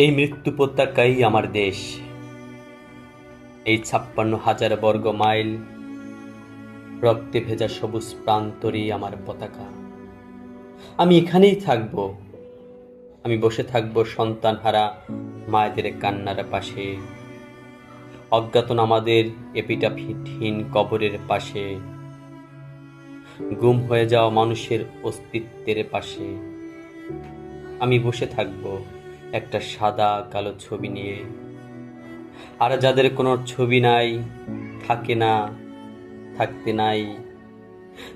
এই মৃত্যু উপত্যকাই আমার দেশ। এই ৫৬,০০০ বর্গ মাইল রক্তে ভেজা সবুজ প্রান্তরই আমার পতাকা। আমি এখানেই থাকব। আমি বসে থাকব সন্তানহারা মায়েদের কান্নার পাশে, অজ্ঞাতনামাদের এপিটাফিটহীন কবরের পাশে, গুম হয়ে যাওয়া মানুষের অস্তিত্বের পাশে। আমি বসে থাকব একটা সাদা কালো ছবি নিয়ে। আর যাদের কোনো ছবি নাই, থাকে না, থাকতে নাই,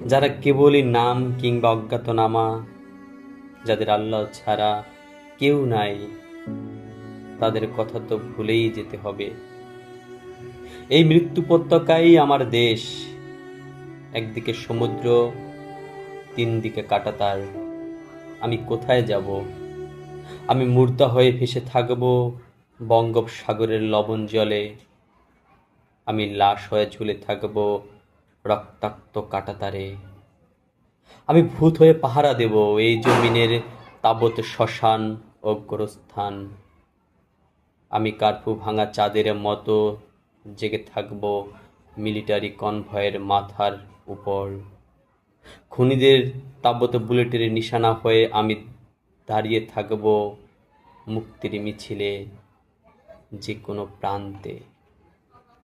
যারা কেবলই নাম কিংবা অজ্ঞাতনামা, যাদের আল্লাহ ছাড়া কেউ নাই, তাদের কথা তো ভুলেই যেতে হবে। এই মৃত্যু উপত্যকাই আমার দেশ। একদিকে সমুদ্র, তিন দিকে কাঁটাতার। আমি কোথায় যাব? আমি মুর্দা হয়ে ভেসে থাকব বঙ্গোপসাগরের লবণ জলে। আমি লাশ হয়ে ঝুলে থাকব রক্তাক্ত কাঁটাতারে। আমি ভূত হয়ে পাহারা দেব এই জমিনের তাবৎ শ্মশান ও গোরস্থান। আমি কার্ফু ভাঙা চাঁদের মতো জেগে থাকব মিলিটারি কনভয়ের মাথার উপর। খুনিদের তাবৎ বুলেটের নিশানা হয়ে আমি দাঁড়িয়ে থাকব মুক্তির মিছিলে যে কোনো প্রান্তে।